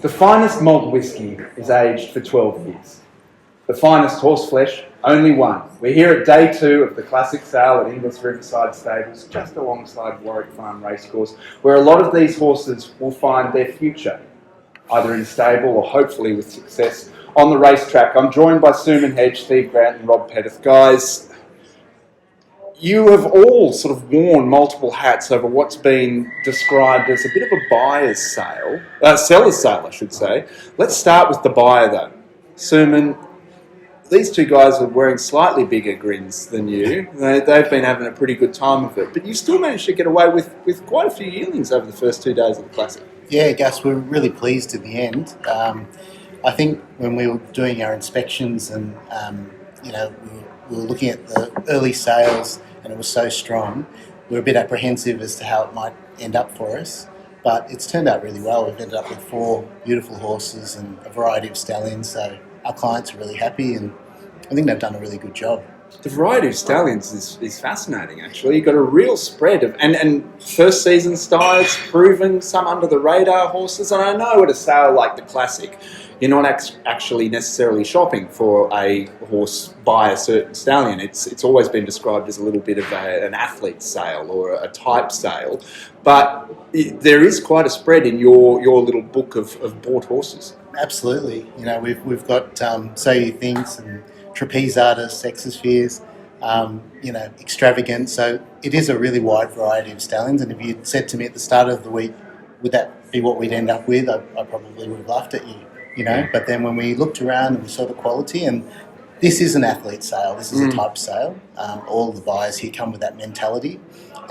The finest malt whisky is aged for 12 years. The finest horse flesh, only one. We're here at day 2 of the Classic Sale at Inglis Riverside Stables, just alongside Warwick Farm Racecourse, where a lot of these horses will find their future, either in stable or hopefully with success on the racetrack. I'm joined by Suman Hedge, Steve Grant and Rob Petith. Guys, you have all sort of worn multiple hats over what's been described as a bit of a buyer's sale, seller's sale, I should say. Let's start with the buyer, though. Suman, these two guys are wearing slightly bigger grins than you. They've been having a pretty good time of it, but you still managed to get away with quite a few yearlings over the first 2 days of the Classic. Yeah, Gus, we're really pleased in the end. I think when we were doing our inspections and we were looking at the early sales and it was so strong, we were a bit apprehensive as to how it might end up for us. But it's turned out really well. We've ended up with 4 beautiful horses and a variety of stallions, so our clients are really happy and I think they've done a really good job. The variety of stallions is fascinating, actually. You've got a real spread of, and first season styles, proven, some under the radar horses. And I know at a sale like the Classic, you're not actually necessarily shopping for a horse by a certain stallion. It's always been described as a little bit of an athlete sale or a type sale. But there is quite a spread in your little book of bought horses. Absolutely. We've got So You Thinks and trapeze artists, exospheres, extravagant. So it is a really wide variety of stallions. And if you'd said to me at the start of the week, would that be what we'd end up with, I probably would have laughed at you. But then when we looked around and we saw the quality, and this is an athlete sale, this is a type sale. All the buyers here come with that mentality,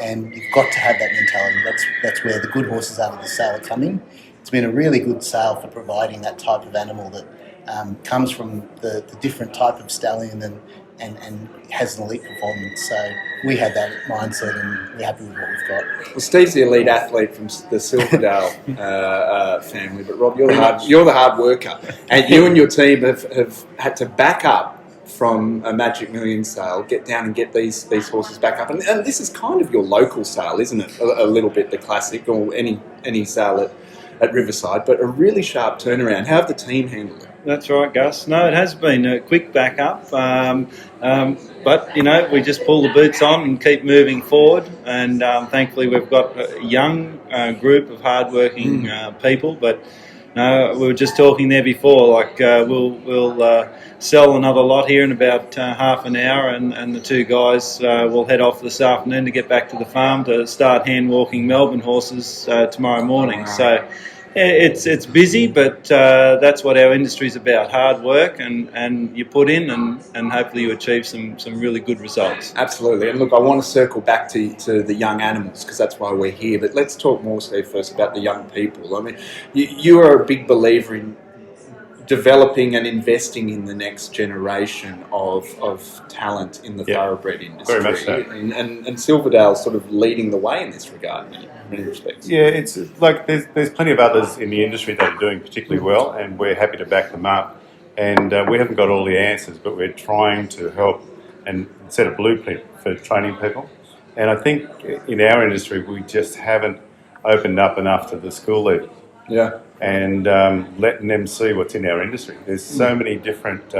and you've got to have that mentality. That's where the good horses out of the sale are coming. It's been a really good sale for providing that type of animal that comes from the different type of stallion and has an elite performance. So we had that mindset and we're happy with what we've got. Well, Steve's the elite athlete from the Silverdale family, but Rob, you're the hard worker, and you and your team have had to back up from a Magic Million sale, get down and get these horses back up, and this is kind of your local sale, isn't it? A little bit the Classic or any sale at Riverside, but a really sharp turnaround. How have the team handled it? That's right, Gus. No, it has been a quick backup, but we just pull the boots on and keep moving forward. And thankfully, we've got a young group of hardworking people. But we were just talking there before. We'll sell another lot here in about half an hour, and the 2 guys will head off this afternoon to get back to the farm to start hand walking Melbourne horses tomorrow morning. So. It's busy, but that's what our industry's about: hard work, and you put in, and hopefully you achieve some really good results. Absolutely. And look, I want to circle back to the young animals because that's why we're here. But let's talk more, Steve, first about the young people. I mean, you are a big believer in developing and investing in the next generation of talent in the thoroughbred industry. Very much so. And Silverdale's sort of leading the way in this regard in many respects. Yeah, it's like there's plenty of others in the industry that are doing particularly well, and we're happy to back them up. And we haven't got all the answers, but we're trying to help and set a blueprint for training people. And I think in our industry, we just haven't opened up enough to the school level. Yeah. And letting them see what's in our industry. There's so many different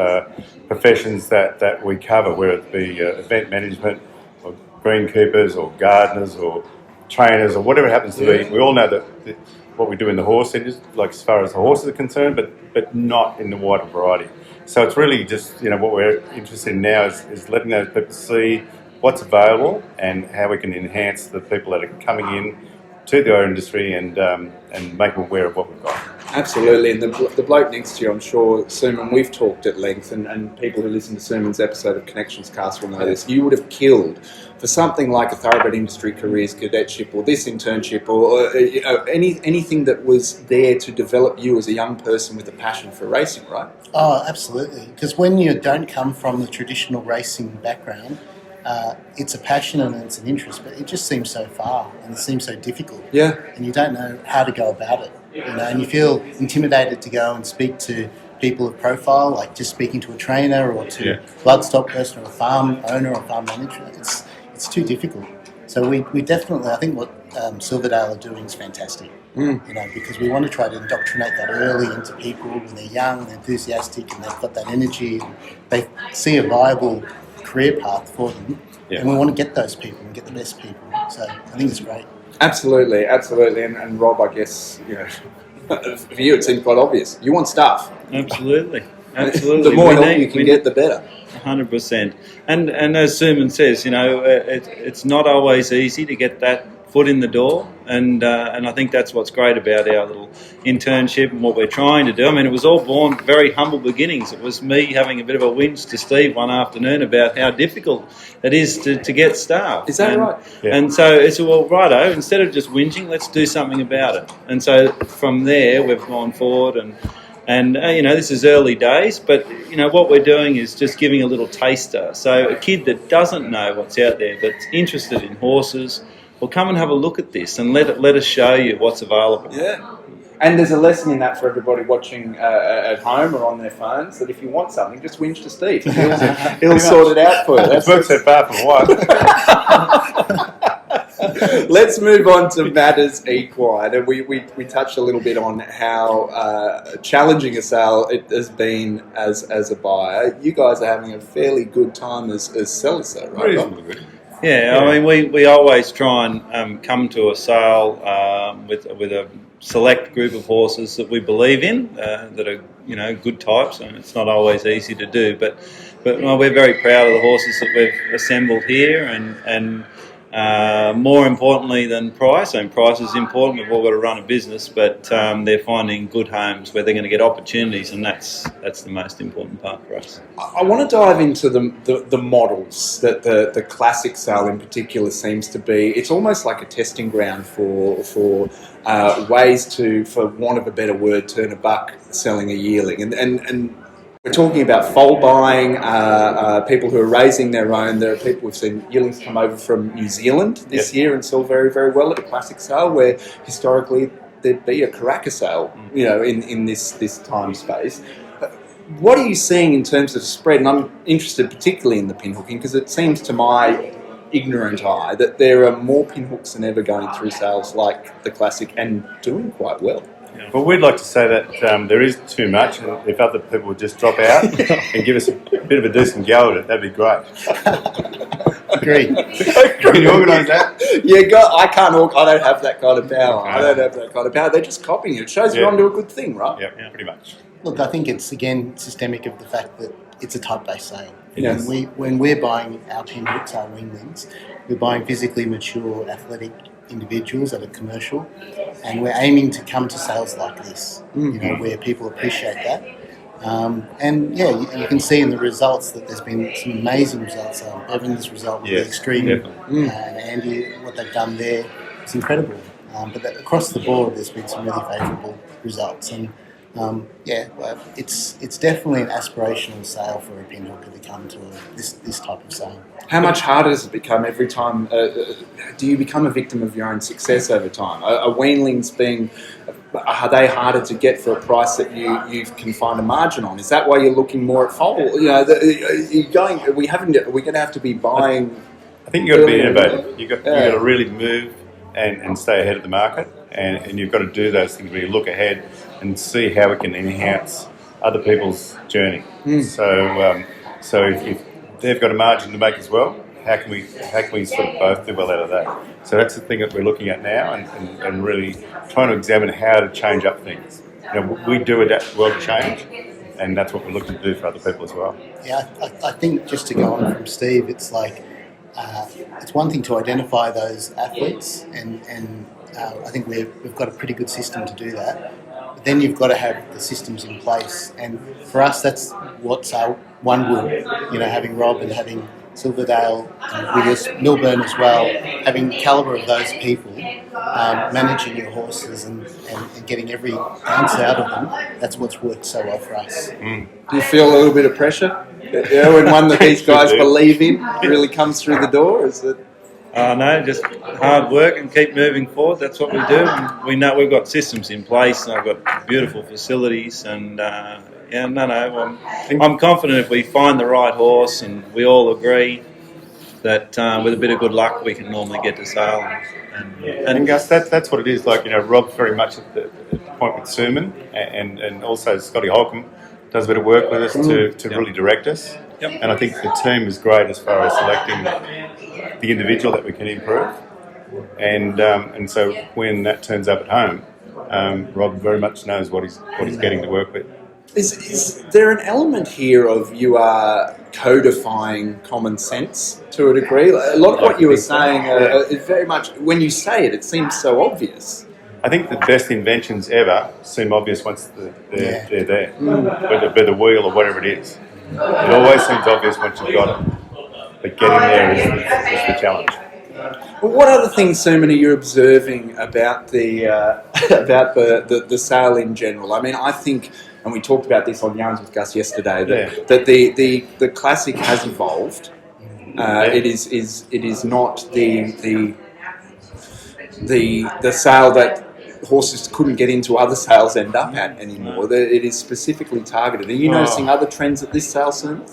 professions that we cover, whether it be event management or greenkeepers or gardeners or trainers or whatever it happens to be. We all know that what we do in the horse industry, like as far as the horses are concerned, but not in the wider variety. So it's really just, what we're interested in now is letting those people see what's available and how we can enhance the people that are coming in to our industry and make them aware of what we've got. Absolutely, and the bloke next to you, I'm sure, Suman, we've talked at length, and people who listen to Suman's episode of Connections Cast will know this. You would have killed for something like a thoroughbred industry careers cadetship or this internship or anything that was there to develop you as a young person with a passion for racing, right? Oh, absolutely. Because when you don't come from the traditional racing background, it's a passion and it's an interest, but it just seems so far and it seems so difficult. Yeah. And you don't know how to go about it. And you feel intimidated to go and speak to people of profile, like just speaking to a trainer or to a bloodstock person or a farm owner or farm manager. It's too difficult. So we definitely, I think what Silverdale are doing is fantastic. You know, because we want to try to indoctrinate that early into people when they're young, they're enthusiastic, and they've got that energy, and they see a viable career path for them. Yeah. And we want to get those people and get the best people. So I think it's great. Absolutely, absolutely. And Rob, I guess, you know, for you it seems quite obvious. You want staff. Absolutely. Absolutely. The more help you can get, the better. 100%. And as Suman says, you know, it's not always easy to get that foot in the door, and I think that's what's great about our little internship and what we're trying to do. I mean, it was all born very humble beginnings. It was me having a bit of a whinge to Steve one afternoon about how difficult it is to get staff. Is that right? Yeah. And so it's, well, righto, instead of just whinging, let's do something about it. And so from there, we've gone forward and you know, this is early days, but, you know, what we're doing is just giving a little taster. So a kid that doesn't know what's out there, that's interested in horses, well, come and have a look at this and let us show you what's available. Yeah. And there's a lesson in that for everybody watching at home or on their phones, that if you want something, just whinge to Steve. He'll sort it out for you. It's worked so far from what? Let's move on to matters equine. And we touched a little bit on how challenging a sale it has been as a buyer. You guys are having a fairly good time as sellers, though, right? Reasonably good. Yeah, I mean, we always try and come to a sale with a select group of horses that we believe in, that are, you know, good types, and it's not always easy to do. But well, we're very proud of the horses that we've assembled here, and more importantly than price. I mean, price is important. We've all got to run a business, but they're finding good homes where they're going to get opportunities, and that's the most important part for us. I want to dive into the models that the classic sale in particular seems to be. It's almost like a testing ground for ways to, for want of a better word, turn a buck selling a yearling, and we're talking about foal buying, people who are raising their own. There are people, we've seen yearlings come over from New Zealand this year and sell very, very well at a classic sale, where historically there'd be a Karaka sale, you know, in this time space. What are you seeing in terms of spread? And I'm interested particularly in the pinhooking, because it seems to my ignorant eye that there are more pinhooks than ever going through sales like the classic and doing quite well. Well, we'd like to say that there is too much, and if other people would just drop out and give us a bit of a decent go at it, that'd be great. Agreed. Can you organise that? Yeah, I can't. I don't have that kind of power. I don't have that kind of power. They're just copying it. It shows you're onto a good thing, right? Yeah, pretty much. Look, I think it's, again, systemic of the fact that it's a type-based sale. Yes. When we're buying our pinhooks, our winglings, we're buying physically mature, athletic individuals that are commercial, and we're aiming to come to sales like this, you know, where people appreciate that. And yeah, you can see in the results that there's been some amazing results. Evan's result with the extreme, and Andy, what they've done there, it's incredible. But across the board, there's been some really favourable results, and it's definitely an aspirational sale for a pinhooker to come to this type of sale. How much harder does it become every time? Do you become a victim of your own success over time? Are weanlings are they harder to get for a price that you can find a margin on? Is that why you're looking more at foal? You know, are we going to have to be buying? I think you've got to be innovative. You've got to really move and stay ahead of the market, and you've got to do those things where you look ahead and see how we can enhance other people's journey. So if they've got a margin to make as well, how can we sort of both do well out of that? So that's the thing that we're looking at now, and really trying to examine how to change up things. You know, we do adapt well to change, and that's what we're looking to do for other people as well. Yeah, I think just to go on from Steve, it's like it's one thing to identify those athletes, and I think we've got a pretty good system to do that. But then you've got to have the systems in place, and for us, that's what's our one wood. You know, having Rob and having Silverdale and Willis, Milburn as well, having the calibre of those people, managing your horses and getting every ounce out of them, that's what's worked so well for us. Do you feel a little bit of pressure? You know, when one that these guys believe in really comes through the door? Is it? No, just hard work and keep moving forward. That's what we do. And we know we've got systems in place, and I've got beautiful facilities, and I'm confident if we find the right horse and we all agree, that with a bit of good luck we can normally get to sale. And Gus, that's what it is. Like, Rob's very much at the point with Suman, and also Scotty Holcomb does a bit of work with us to really direct us. Yep. And I think the team is great as far as selecting the individual that we can improve. And so when that turns up at home, Rob very much knows what he's getting to work with. Is there an element here of you are codifying common sense to a degree? A lot of what you were saying is very much, when you say it, it seems so obvious. I think the best inventions ever seem obvious once they're there, whether it be the wheel or whatever it is. It always seems obvious once you've got it, but getting there is the challenge. Well, what other things, Suman, are you observing about the sale in general? I mean, I think, and we talked about this on Yarns with Gus yesterday, that the classic has evolved. It is not the sale that horses couldn't get into other sales end up at anymore. It is specifically targeted. Are you noticing other trends at this sale soon?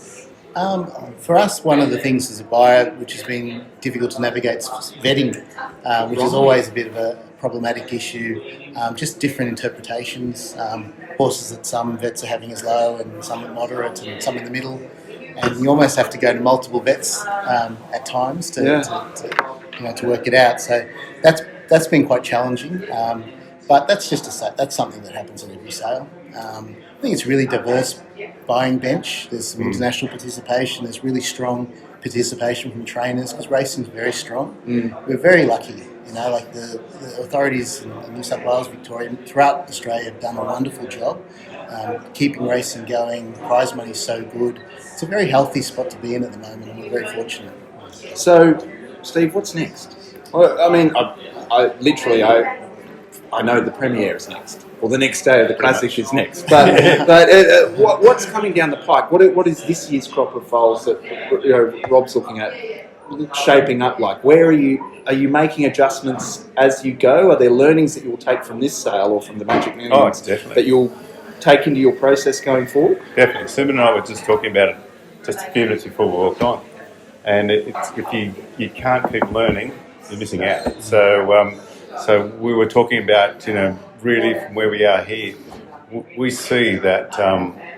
For us, one of the things as a buyer, which has been difficult to navigate, is vetting, which is always a bit of a problematic issue. Just different interpretations. Horses that some vets are having as low, and some at moderate, and some in the middle. And you almost have to go to multiple vets at times to work it out. So that's been quite challenging. But that's that's something that happens at every sale. I think it's really diverse buying bench. There's some international participation. There's really strong participation from trainers because racing's very strong. We're very lucky, like the authorities in New South Wales, Victoria, throughout Australia have done a wonderful job keeping racing going. The prize money's so good. It's a very healthy spot to be in at the moment, and we're very fortunate. So, Steve, what's next? Well, I mean, I know the premiere is next, or the next day of the Classic is next. But what's coming down the pike? What is this year's crop of foals that Rob's looking at shaping up like? Where are you making adjustments as you go? Are there learnings that you'll take from this sale or from the Magic Millions that you'll take into your process going forward? Definitely. Suman and I were just talking about it just a few minutes before we walked on, and if you can't keep learning, you're missing out. So we were talking about, really from where we are here, we see that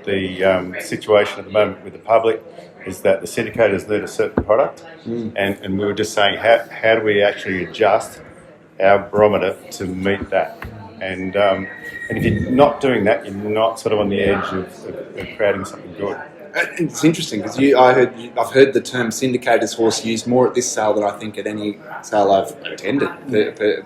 the situation at the moment with the public is that the syndicators need a certain product, and we were just saying how do we actually adjust our barometer to meet that, and if you're not doing that, you're not sort of on the edge of creating something good. It's interesting because I've heard the term syndicator's horse used more at this sale than I think at any sale I've attended,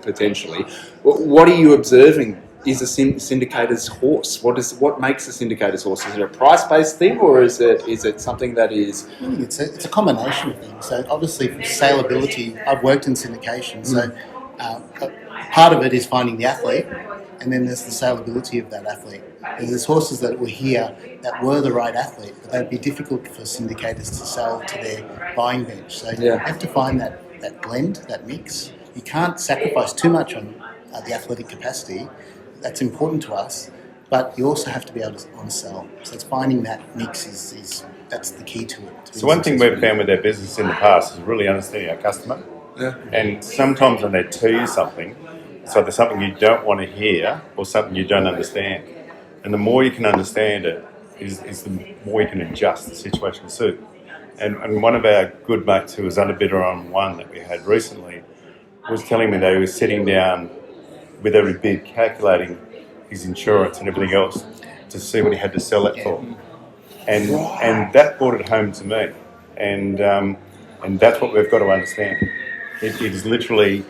potentially. What are you observing is a syndicator's horse? What makes a syndicator's horse? Is it a price-based thing, or is it something that is? It's a combination of things. So obviously, for saleability, I've worked in syndication, so part of it is finding the athlete, and then there's the saleability of that athlete. And there's horses that were here that were the right athlete, but they'd be difficult for syndicators to sell to their buying bench. So you have to find that blend, that mix. You can't sacrifice too much on the athletic capacity. That's important to us, but you also have to be able to on-sell. So it's finding that mix that's the key to it. So one thing we've found with our business in the past is really understanding our customer. Yeah. And sometimes when they tell you something, it's either something you don't want to hear or something you don't understand. And the more you can understand it, is the more you can adjust the situation to suit. And one of our good mates who was underbidder on one that we had recently was telling me they were sitting down with every bid, calculating his insurance and everything else to see what he had to sell it for. And that brought it home to me. And that's what we've got to understand. It is literally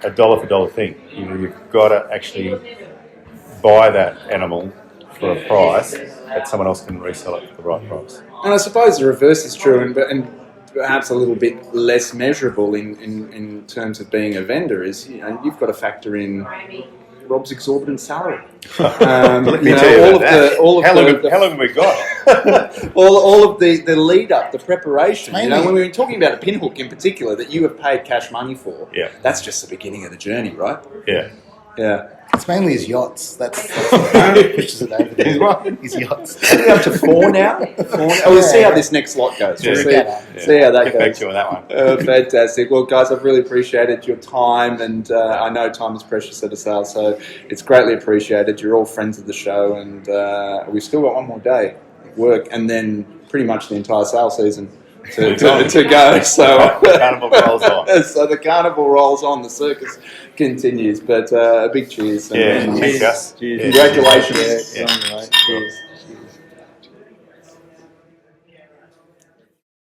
a dollar for dollar thing. You've got to actually buy that animal for a price that someone else can resell it for the right price. And I suppose the reverse is true, and perhaps a little bit less measurable in terms of being a vendor is, you've got to factor in Rob's exorbitant salary. Let me tell you about that. How long have we got? all of the lead up, the preparation. When we were talking about a pinhook in particular that you have paid cash money for, that's just the beginning of the journey, right? Yeah. Yeah. It's mainly his yachts. That's what pushes it over there. His what? His yachts. Are we up to 4 now? 4 now? We'll see how this next lot goes. We'll see how that Get back goes. to you on that one. Fantastic. Well, guys, I've really appreciated your time, and I know time is precious at a sale, so it's greatly appreciated. You're all friends of the show, and we've still got one more day of work, and then pretty much the entire sale season to go. So The carnival rolls on. So the carnival rolls on, the circus continues. But a big cheers. Yeah, And cheers, Gus. Cheers. Congratulations. Yeah. Cheers.